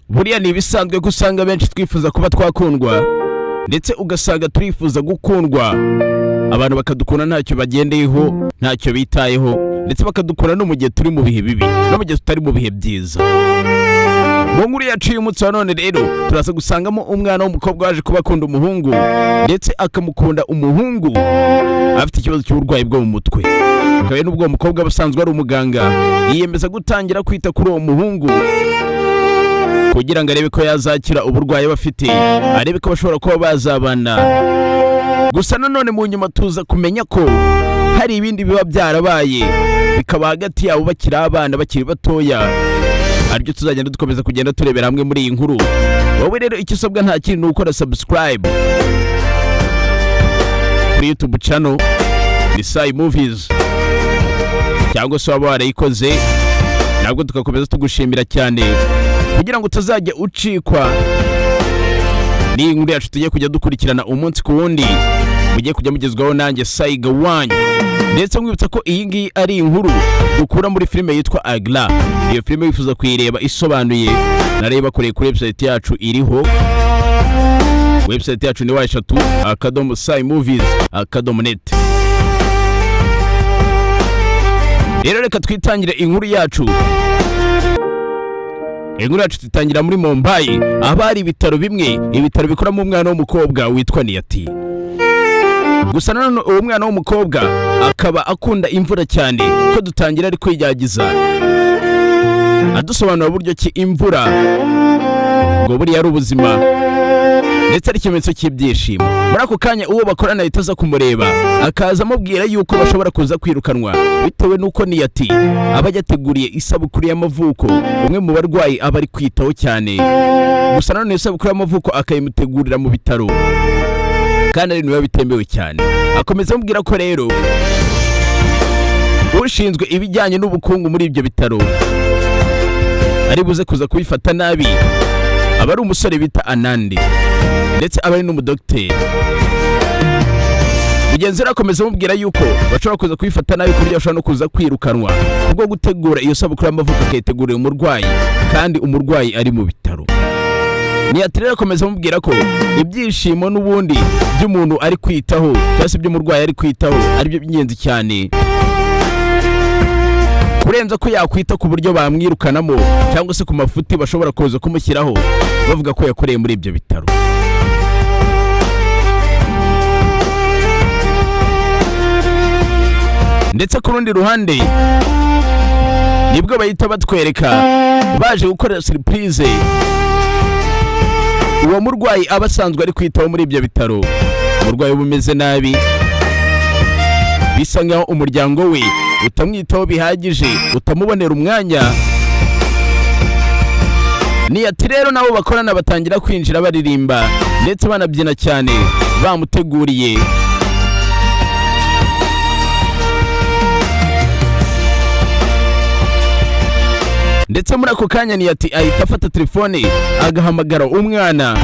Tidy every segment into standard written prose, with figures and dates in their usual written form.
buriya ni ibisanzwe ko usanga benshi twifuza kuba twakundwa ndetse ugasanga turifuza gukundwa, abantu bakadukunda ntacyo bagendeyeho, ntacyo bitayeho, ndetse bakadukunda no mu gihe turi mu bihe bibi no mu gihe tutari mu bihe byiza. Mu nkuru yacu y'umunsi wa none rero turaza gusangamo umwana w'umukobwa waje kuba akunda umuhungu ndetse akamukunda umuhungu afite ikibazo cy'uburwayi bwo mu mutwe. Kabe n'ubwo uwo mukobwa basanzwe ari umuganga, yiyemeza gutangira kwita kuri uwo muhungu kugira ngo arebe ko yazakira uburwayi bafite, arebe ko bashobora kuba bazabana. Gusa nanone mu nyuma tuza kumenya ko hari ibindi biba byarabaye bikaba hagati yabo bakiri abana bakiri batoya, aribyo tuzagenda dukomeza kugenda turebera hamwe muri iyi nkuru. Wowe rero icyo usabwa nta kindi ni ukora subscribe kuri YouTube channel ni Sai Movies, cyangwa se waba warayikoze nabwo tugakomeza tugushimira cyane kugira ngo utazajya ucikwa n'iyi nkuru yacu tugiye kujya dukurikirana umunsi ku wundi, mugiye kujya mugezwaho nanjye Sai Gawanyi. Ndetse mwibutsa ko iyi ngiyi ari inkuru dukura muri filime yitwa Agla. Iyo filime wifuza kuyireba isobanuye, nareba kuri website yacu iriho. Website yacu ni wa3.saimovies.net. Rero reka twitangire inkuru yacu. Inkuru yacu tutangira muri Mumbai, abari ibitaro bimwe, ibitaro bikoramo umwana w'umukobwa witwa Niyati. Gusa nanone uwo mwana w'umukobwa akaba akunda imvura cyane, ko dutangira ari kwiyagiza adusobanura buryo ki imvura ngo buriya ari ubuzima ndetse ari ikimenyetso cy'ibyishimo. Muri ako kanya uwo bakorana ahita aza kumureba, akaza amubwira yuko bashobora kuza kwirukanwa bitewe n'uko Niyati aba yateguriye isabukuru y'amavuko umwe mu barwayi aba ari kwitaho cyane. Gusa nanone isabukuru y'amavuko akayimutegurira mu bitaro kandi ari niwe bitemewe cyane. Akomeza amubwira ko rero ushinzwe ibijyanye n'ubukungu muri ibyo bitaro ari buze kuza kubifata nabi, aba ari umusore bita Anandi ndetse aba ari n'umudokiteri. Mugenzi we akomeza amubwira yuko bashobora kuza kubifata nabi ku buryo bashobora no kuza kwirukanwa kubwo gutegura iyo sabukuru y'amavuko akayitegurira umurwayi kandi umurwayi ari mu bitaro. Niyati rero akomeza amubwira ko ibyishimo n'ubundi by'umuntu ari kwitaho cyangwa se by'umurwayi ari kwitaho aribyo by'ingenzi cyane, kurenza ko yakwita ku buryo bamwirukanamo cyangwa se ku mafuti bashobora kuza kumushyiraho bavuga ko yakoreye muri ibyo bitaro. Ndetse ku rundi ruhande nibwo bahita batwereka baje gukora surprise uwo murwayi aba asanzwe ari kwitaho muri ibyo bitaro. Umurwayi bumeze nabi, bisa nkaho umuryango we utamwitaho bihagije, utamubonera umwanya. Niyati rero nabo bakorana batangira kwinjira baririmba ndetse banabyina cyane bamuteguriye. Ndetse muri ako kanya Niyati ahita afata telefone agahamagara umwana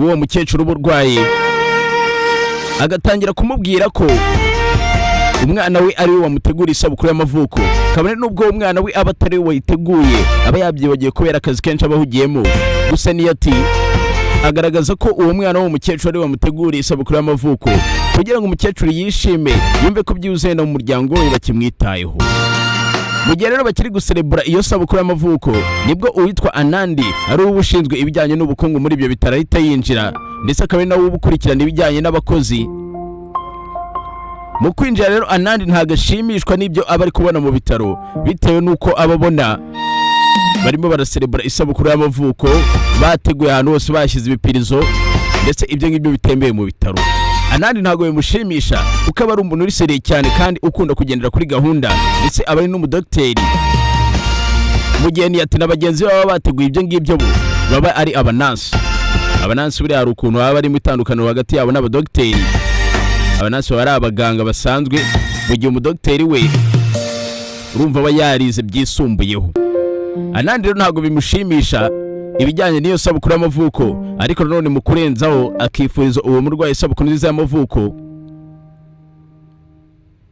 w'uwo mukecuru w'uburwayi, agatangira kumubwira ko umwana we ari we wamutegura isabukuru y'amavuko, kabone n'ubwo umwana we aba atari we wayiteguye, aba yabyibagiye kubera akazi kenshi aba ahugiyemo. Gusa Niyati agaragaza ko uwo mwana w'uwo mukecuru ari we wamutegura isabukuru y'amavuko kugira ngo umukecuru yishime, yumve ko byuzuye no mu muryango we bakimwitayeho. Mu gihe rero bakiri guserebura iyo sabukuru y'amavuko, nibwo uwitwa Anandi ari uwo ushinzwe ibijyanye n'ubukungu muri ibyo bitaro ahita yinjira, ndetse akaba ari nawe ubukurikirana ibijyanye n'abakozi. Mu kwinjira rero Anandi ntago ashimishwa n'ibyo aba ari kubona mu bitaro, bitewe n'uko ababona barimo baraserebura isabukuru y'amavuko, bateguye ahantu hose bashyize ibipirizo ndetse ibyo ngibyo bitembeye mu bitaro. Anandi ntago bimushimisha kuko aba ari umuntu uri seriye cyane kandi ukunda kugendera kuri gahunda, ndetse aba ari n'umudokiteri. Mu gihe Niyati na bagenzi baba bateguye ibyo ngibyo baba ari abanansi. Abanansi buri hari ukuntu baba bari mu itandukaniro hagati yabo n'abadokiteri. Abanansi baba ari abaganga basanzwe, mu gihe umudokiteri we urumva aba yarize byisumbuyeho. Anandi rero ntago bimushimisha ibijyanye n'iyo sabukuru y'amavuko, ariko nanone mu kurenzaho akifuriza uwo murwayi isabukuru nziza y'amavuko.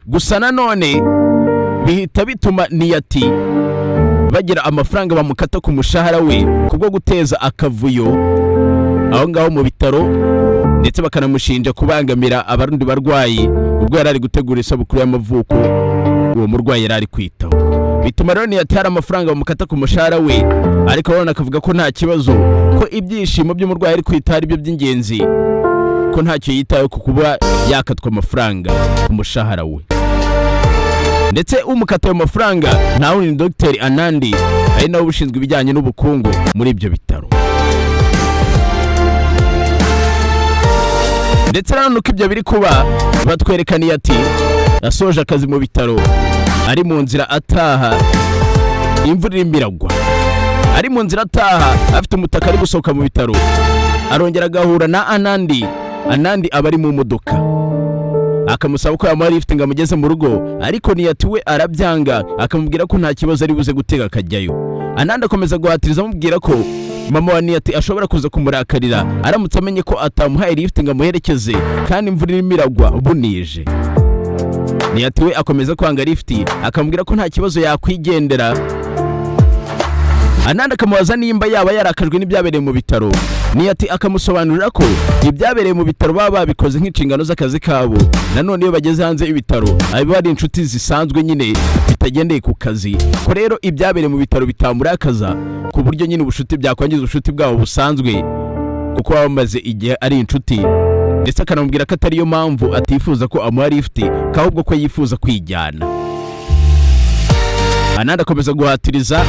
Gusa nanone bihita bituma Niyati bagira amafaranga bamukata ku mushahara we kubwo guteza akavuyo aho ngaho mu bitaro, ndetse bakanamushinja kubangamira abarundi barwayi ubwo yari ari gutegura isabukuru y'amavuko uwo murwayi yari ari kwitaho. Bituma rero ntiyatara amafaranga bamukata ku mushahara we, ariko abona akavuga ko nta kibazo, ko ibyishimo by'umurwayi ari kwitaho ari byo by'ingenzi, ko ntacyo yitayeho ku kuba yakatwa amafaranga ku mushahara we. Ndetse umukata ayo mafaranga nta wundi ni Dr Anandi, ari nawe ushinzwe ibijyanye n'ubukungu muri ibyo bitaro. Ndetse rero nuko ibyo biri kuba, batwerekaniye ati yasoje akazi mu bitaro, ari mu nzira ataha, imvura irimo iragwa, ari mu nzira ataha afite umutaka ari gusohoka mu bitaro, arongera agahura na Anandi aba ari mu modoka, akamusaba ko yamuha lift ngo amugeze mu rugo, ariko Niyati we arabyanga, akamubwira ko nta kibazo ari buze gutega akajyayo. Anandi akomeza guhatiriza amubwira ko mama wa Niyati ashobora kuza kumurakarira aramutse amenye ko atamuhaye lift ngo amuherekeze kandi imvura irimo iragwa bunije. Niyati we akomeza kwanga lift, akamubwira ko nta kibazo yakwigendera. Anandi akamubaza nimba yaba yarakajwe n'ibyabereye mu bitaro. Niyati akamusobanurira ko ibyabereye mu bitaro baba babikoze nk'inshingano z'akazi kabo, nanone iyo bageze hanze y'ibitaro aba ari inshuti zisanzwe nyine bitagendeye ku kazi, ko rero ibyabereye mu bitaro bitamurakaza ku buryo nyine ubushuti byakwangiza ubushuti bwabo busanzwe, kuko baba bamaze igihe ari inshuti. Ndetse akanamubwira ko atari yo mpamvu atifuza ko amuha lift, ahubwo ko yifuza kwijyana. Anandi akomeza guhatiriza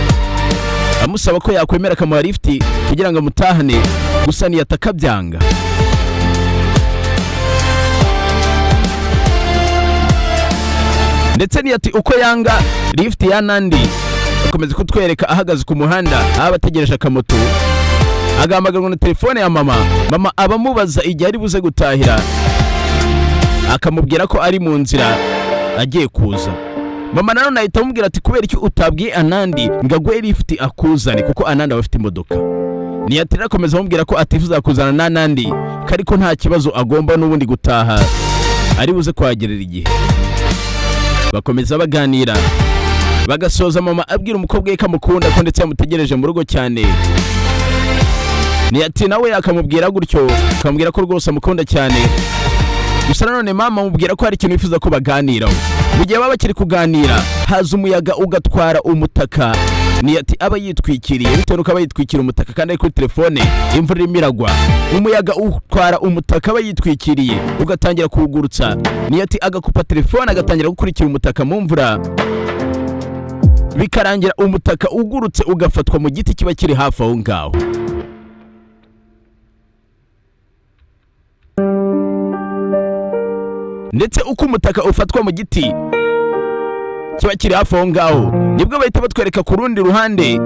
amusaba ko yakwemera akamuha lift kugira ngo amutahane, gusa Niyati akabyanga. Ndetse Niyati uko yanga lift ya Anandi, akomeza kutwereka ahagaze ku muhanda aho abategereje akamoto, agahamagarwa na telefone ya mama abamubaza igihe ari buze gutahira, akamubwira ko ari mu nzira agiye kuza. Mama nanone ahita amubwira ati kubera icyo utabwiye Anandi ngo agwe lift akuzane, kuko Anandi aba afite imodoka. Niyati akomeza amubwira ko atifuza kuzana na Anandi, ariko nta kibazo agomba n'ubundi gutaha ari buze kuhagerera igihe. Bakomeza baganira, bagasoza mama abwira umukobwa we ko amukunda ko ndetse yamutegereje mu rugo cyane. Niyati nawe akamubwira gutyo, akamubwira ko rwose amukunda cyane. Gusa nanone mama amubwira ko hari ikintu yifuza ko baganiraho. Mu gihe baba bakiri kuganira, haza umuyaga ugatwara umutaka Niyati aba yitwikiriye, bitewe nuko aba yitwikira umutaka kandi ari kuri telefone, imvura irimo iragwa. Umuyaga utwara umutaka aba yitwikiriye ugatangira kuwugurutsa. Niyati agakupa telefone agatangira gukurikira umutaka mu mvura, bikarangira umutaka ugurutse ugafatwa mu giti kiba kiri hafi aho ngaho. Ndetse uko umutaka ufatwa mu giti kiba kiri hafi aho ngaho, nibwo bahita batwereka ku rundi ruhande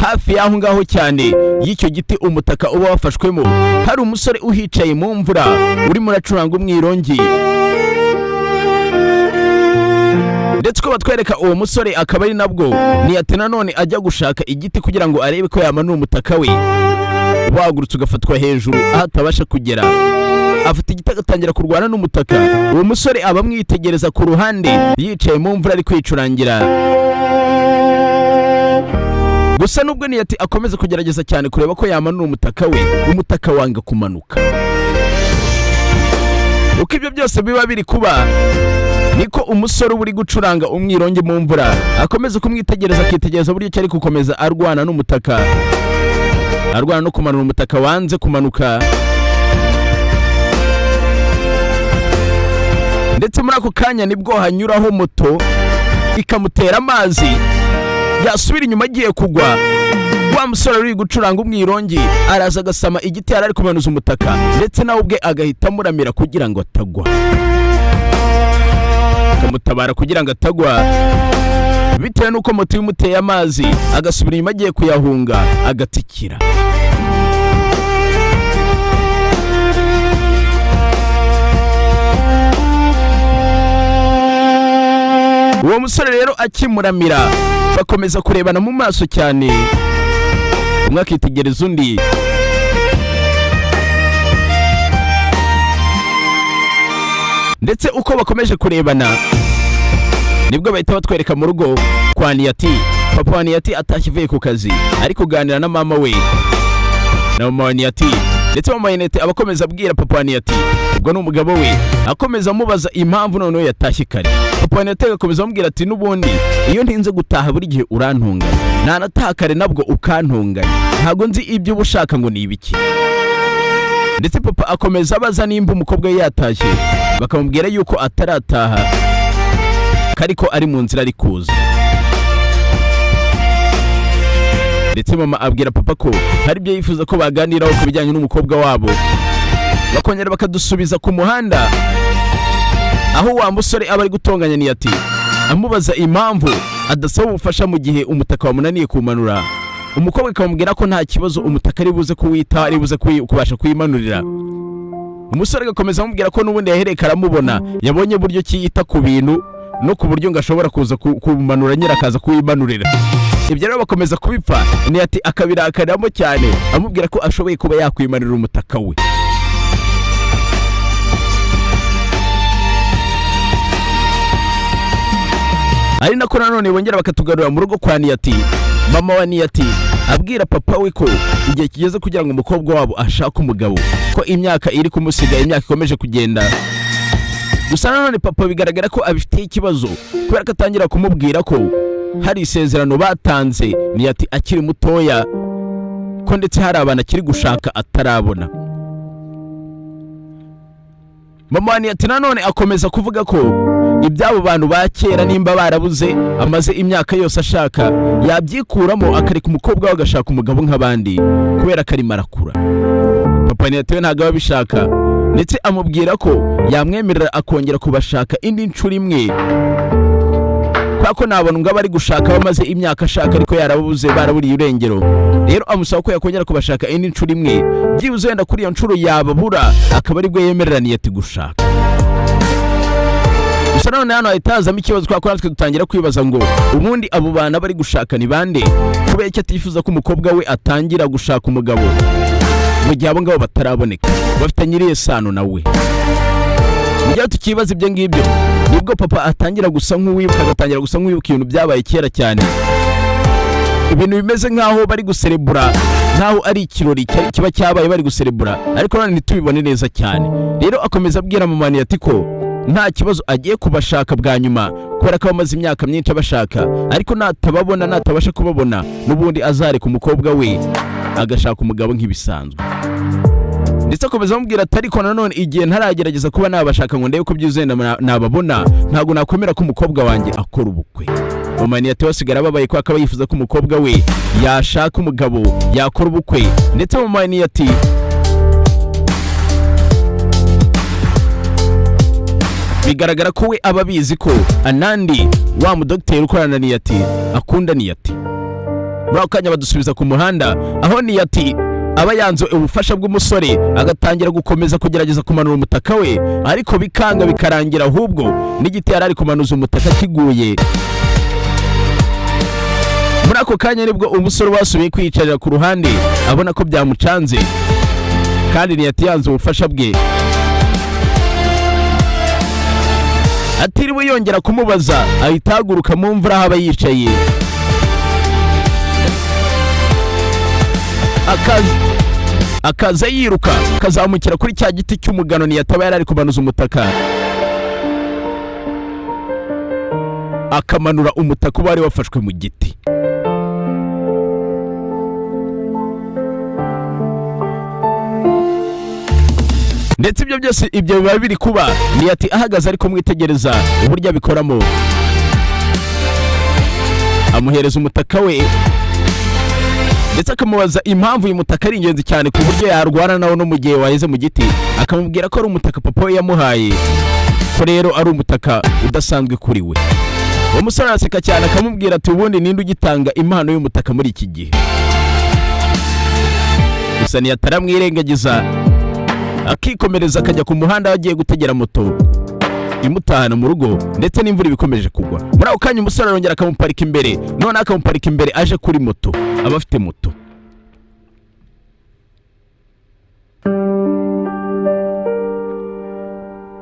hafi y'aho ngaho cyane y'icyo giti umutaka uba wafashwemo, hari umusore uhicaye mu mvura urimo uracuranga umwirongi. Ndetse uko batwereka uwo musore akaba ari nabwo Niyati nanone ajya gushaka igiti kugira ngo arebe ko yamanura umutaka we, wagurutse ugafatwa hejuru aho atabasha kugera. Afite igiti agatangira kurwana n'umutaka. Uwo musore aba amwitegereza ku ruhande yicaye mu mvura ari kwicurangira. Gusa nubwo Niyati akomeza kugerageza cyane kureba ko yamanura umutaka we, umutaka wanga kumanuka. Uko ibyo byose biba biri kuba, niko umusore uri gucuranga umwirongi mu mvura akomeza kumwitegereza, akitegereza buryo cyari gukomeza arwana n'umutaka, arwana no kumanura umutaka wanze kumanuka. Ndetse muri ako kanya nibwo hanyuraho moto ikamutera amazi, yasubira inyuma agiye kugwa. Wa musore uri gucuranga umwirongi araza agasama igiti yari ari kumanuza umutaka, ndetse nawe ubwe agahita amuramira kugira ngo atagwa, akamutabara kugira ngo atagwa. Bitewe nuko moto imuteye amazi, agasubira inyuma agiye kuyahunga, agatsikira. Uwo musore rero akimuramira, bakomeza kurebana mu maso cyane, umwe akitegereza undi. Ndetse uko bakomeje kurebana, nibwo bahita batwereka mu rugo kwa Niyati. papa wa Niyati atashye avuye ku kazi ari kuganira na mama we na mama wa Niyati, ndetse mama wa Niyati abakomeza abwira papa wa Niyati, ubwo n'umugabo we akomeza amubaza impamvu noneho yatashye kare. Papa wa Niyati agakomeza amubwira ati n'ubundi iyo ntinze gutaha buri gihe urantunganya, nanataha kare nabwo ukantunganya, ntabwo nzi ibyo uba ushaka ngo ni ibiki. Ndetse papa akomeza abaza nimba umukobwa we yatashye, bakamubwira yuko atarataha kariko ari mu nzira ari kuza. Ndetse mama abwira papa ko hari ibyo yifuza ko baganiraho ku bijyanye n'umukobwa wabo, bakongera bakadusubiza ku muhanda aho wa musore aba ari gutonganya Niyati, amubaza impamvu adasaba ubufasha mu gihe umutaka wamunaniye kumanura. Umukobwa akamubwira ko nta kibazo umutaka ari buze kuwita, ari buze kubasha kuyimanurira. Umusore agakomeza amubwira ko n'ubundi yahereye karamubona, yabonye buryo kiyita ku bintu no ku buryo ngo ashobora kuza kumanura nyira akaza kuyimanurira. Ibyo rero bakomeza kubipfa, Niyati akabirakaramo cyane, amubwira ko ashoboye kuba yakwimanurira umutaka we. Ari nako nanone bongera bakatugarura mu rugo kwa Niyati. Mama wa Niyati abwira papa we ko igihe kigeze kugira ngo umukobwa wabo ashake umugabo, ko imyaka iri kumusiga, imyaka ikomeje kugenda. Gusa nanone papa bigaragara ko abifitiye ikibazo, kubera ko atangira kumubwira ko hari isezerano batanze Niyati akiri mutoya, ko ndetse hari abantu akiri gushaka atarabona. Mama wa Niyati nanone akomeza kuvuga ko ibyabo bantu ba kera nimba barabuze amaze imyaka yose ashaka, yabyikuramo akareka umukobwa we agashaka umugabo nk'abandi, kubera ko arimo arakura. Papa Niyati we ntabwo abishaka, ndetse amubwira ko yamwemerera akongera kubashaka indi nshuro imwe, kubera ko nabona ngo abari gushaka bamaze imyaka ashaka ariko yarabuze, baraburiye irengero. Rero amusaba ko yakongera kubashaka indi nshuro imwe, byibuze wenda kuri iyo nshuro yababura akaba aribwo yemerera Niyati gushaka. Gusa none hano hahitazamo ikibazo, kwa natwe dutangira kwibaza ngo ubundi abo bana bari gushaka ni bande, kubera icyo atifuza ko umukobwa we atangira gushaka umugabo mu gihe abo ngabo bataraboneka, bafite nyiriye sano nawe. Mu gihe tukibaza ibyo ngibyo, nibwo papa atangira gusa nk'uwibuka, agatangira gusa nk'uwibuka ibintu byabaye kera cyane, ibintu bimeze nk'aho bari guserebura, nk'aho ari ikirori kiba cyabaye bari guserebura, ariko none ntitubibone neza cyane. Rero akomeza abwira mama Niyati ko nta kibazo agiye kubashaka bwa nyuma, kubera ko bamaze imyaka myinshi abashaka, ariko natababona, natabasha kubabona, n'ubundi azareka umukobwa we agashaka umugabo nk'ibisanzwe. Ndetse akomeza amubwira ati ariko nanone igihe ntaragerageza kuba nabashaka ngo ndebe ko byuzuye nababona, ntabwo nakwemera ko umukobwa wanjye akora ubukwe. Mama Niyati wasigara ababaye ko akaba yifuza ko umukobwa we yashaka umugabo, yakora ubukwe. Ndetse mama Niyati bigaragara ko we aba abizi ko Anandi wa mudogiteri ukorana na Niyati akunda Niyati. Muri ako kanya badusubiza ku muhanda, aho Niyati aba yanze ubufasha bw'umusore, agatangira gukomeza kugerageza kumanura umutaka we, ariko bikanga bikarangira ahubwo n'igiti yari ari kumanuza umutaka kiguye. Muri ako kanya nibwo umusore wasubiye kwiyicarira ku ruhande, abona ko byamucanze kandi Niyati yanze ubufasha bwe. Atiriwe yongera kumubaza, ahita ahaguruka mu mvura aho aba yicaye, akaza yiruka akazamukira kuri cya giti cy'umugano Niyati aba yari ari kumanuza umutaka, akamanura umutaka uba wari wafashwe mu giti. Ndetse ibyo byose ibyo biba biri kuba Niyati ahagaze ariko mwitegereza uburyo abikoramo. Amuhereza umutaka we, ndetse akamubaza impamvu uyu mutaka ari ingenzi cyane ku buryo yarwana nawo no mu gihe waheze mu giti. Akamubwira ko ari umutaka papa we yamuhaye, ko rero ari umutaka udasanzwe kuri we. Uwo musore araseka cyane akamubwira ati ubundi ninde ugitanga impano y'umutaka muri iki gihe? Gusa Niyati aramwirengagiza, akikomereza akajya ku muhanda agiye gutegera moto imutahana mu rugo, ndetse n'imvura ibikomeje kugwa. Muri ako kanya umusore arongera akamuparika imbere, none akamuparika imbere aje kuri moto, aba afite moto.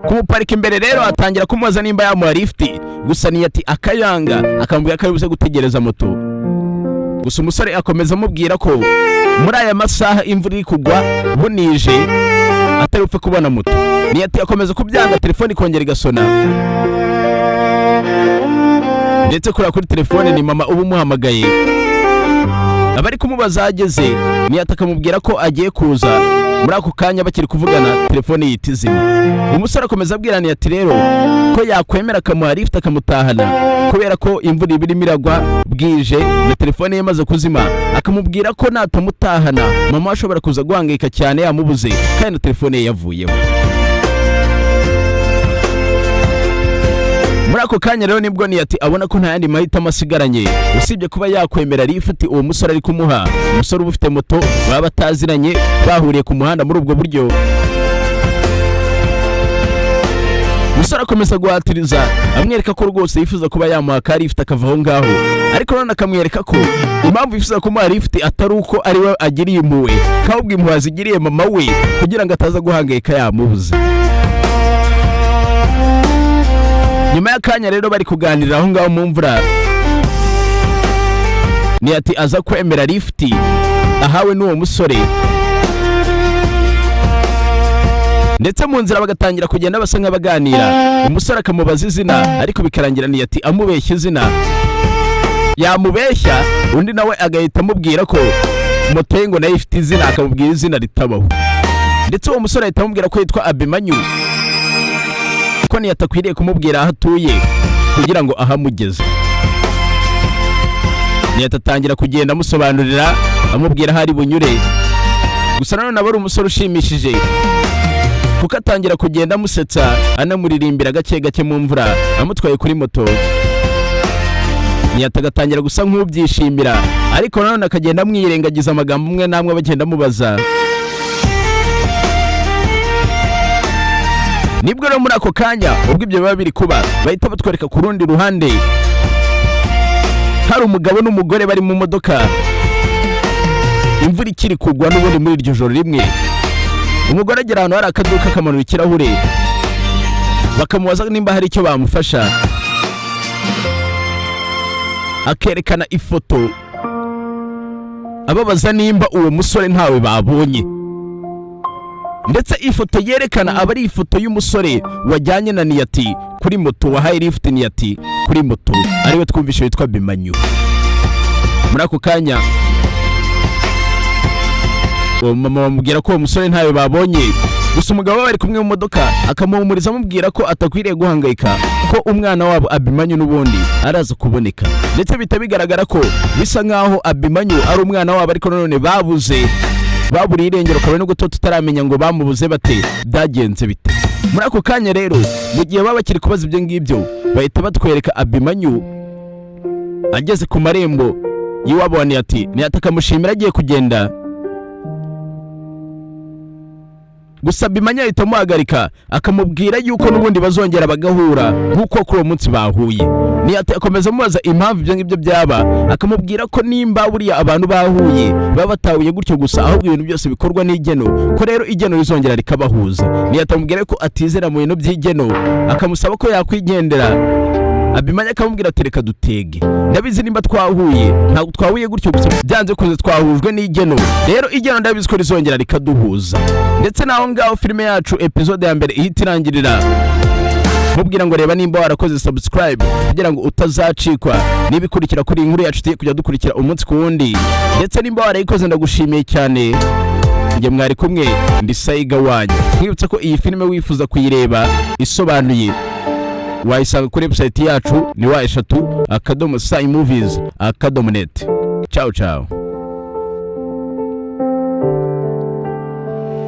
Ku kumuparika imbere rero atangira kumubaza nimba yamuha lift, gusa Niyati akayanga, akamubwira ko aribuze gutegereza moto. Gusa umusore akomeza amubwira ko muri aya masaha imvura iri kugwa bunije atari upfe kubona moto. Niyati akomeza kubyanga, telefone ikongera igasona, ndetse kuri telefone ni mama uba umuhamagaye. Abari kumubaza ageze, Niyati akamubwira ko agiye kuza. Muri ako kanya bakiri kuvugana telefone yita izima. Umusore akomeza abwira Niyati rero ko yakwemera akamuha lift akamutahana, kubera ko imvura irimo iragwa bwije na telefone ye maze kuzima. Akamubwira ko natamutahana mama ashobora kuza guhangayika cyane yamubuze, kandi na telefone ye yavuyeho. Muri ako kanya rero nibwo Niyati abona ko nta yandi mahitamo asigaranye usibye kuba yakwemera lift uwo musore ari kumuha. Umusore uba ufite moto, baba bataziranye, bahuriye ku muhanda muri ubwo buryo. Umusore akomeza guhatiriza amwereka ko rwose yifuza kuba yamuha ka lift akava aho ngaho, ariko none akamwereka ko impamvu yifuza kumuha lift atari uko ari we agiriye impuhwe, ahubwo impuhwe azigiriye mama we kugira ngo ataza guhangayika yamubuze. Nyuma y'akanya rero bari kuganirira aho ngaho mu mvura, Niyati aza kwemera lift ahawe n'uwo musore, ndetse mu nzira bagatangira kugenda basa nk'abaganira. Umusore akamubaza izina, ariko bikarangira Niyati amubeshya izina. Yamubeshya undi nawe agahita amubwira ko moto ye ngo nayo ifite izina, akamubwira izina ritabaho. Ndetse uwo musore ahita amubwira ko yitwa Abimanyu, ko Niyati akwiriye kumubwira aho atuye kugira ngo ahamugeze. Niyati atangira kugenda amusobanurira, amubwira aho ari bunyure. Gusa nanone aba ari umusore ushimishije, kuko atangira kugenda amusetsa, anamuririmbira gake gake mu mvura, amutwaye kuri moto. Niyati agatangira gusa nk'ubyishimira, ariko nanone akagenda amwirengagiza amagambo umwe namwe bagenda amubaza. Nibwo rero muri ako kanya ubwo ibyo biba biri kuba, bahita batwereka ku rundi ruhande hari umugabo n'umugore bari mu modoka, imvura ikiri kugwa n'ubundi muri iryo joro rimwe. Umugore agera ahantu hari akaduka akamanura ikirahure, bakamubaza nimba hari icyo bamufasha, akerekana ifoto ababaza nimba uwo musore ntawe babonye, ndetse ifoto yerekana aba ari ifoto y'umusore wajyanye na Niyati kuri moto, wahaye lift Niyati kuri moto, ariwe twumvishe witwa Abimanyu. Muri ako kanya uwo mama bamubwira ko uwo musore ntawe babonye, gusa umugabo bari kumwe mu modoka akamuhumuriza amubwira ko atakwiriye guhangayika, ko umwana wabo Abimanyu n'ubundi araza kuboneka. Ndetse bita bigaragara ko bisa nkaho Abimanyu ari umwana wabo, ariko none baburiye irengero, kabone n'ubwo tutaramenya ngo bamubuze bate, byagenze bite. Muri ako kanya rero mu gihe baba bakiri kubaza ibyo ngibyo, bahita batwereka Abimanyu ageze ku marembo y'iwabo wa Niyati. Niyati akamushimira agiye kugenda, gusa Abimanyu ahita amuhagarika akamubwira yuko n'ubundi bazongera bagahura nk'uko kuri uwo munsi bahuye. Niyati akomeza amubaza impamvu ibyo ngibyo byaba, akamubwira ko nimba buriya abantu bahuye baba batahuye gutyo gusa, ahubwo ibintu byose bikorwa n'igeno, ko rero igeno rizongera rikabahuza. Niyati amubwira ko atizera mu bintu by'igeno, akamusaba ko yakwigendera. Abimanyu akamubwira ati reka dutege, ndabizi nimba twahuye ntabwo twahuye gutyo gusa, byanze kuze twahujwe n'igeno, rero igeno ndabizi ko rizongera rikaduhuza. Ndetse naho ngaho filime yacu episode ya mbere ihita irangirira. Mubwira ngo reba nimba warakoze subscribe kugira ngo utazacikwa nibikurikira kuri inkuru yacu tugiye kujya dukurikira umunsi ku wundi. Ndetse nimba warayikoze ndagushimiye cyane. Nge mwari kumwe ndi Saiga wanyu. Mwibutsa ko iyi filime wifuza kuyireba isobanuye wayisanga kuri website yacu ni wa eshatu /SaiMovies.net. Ciao ciao.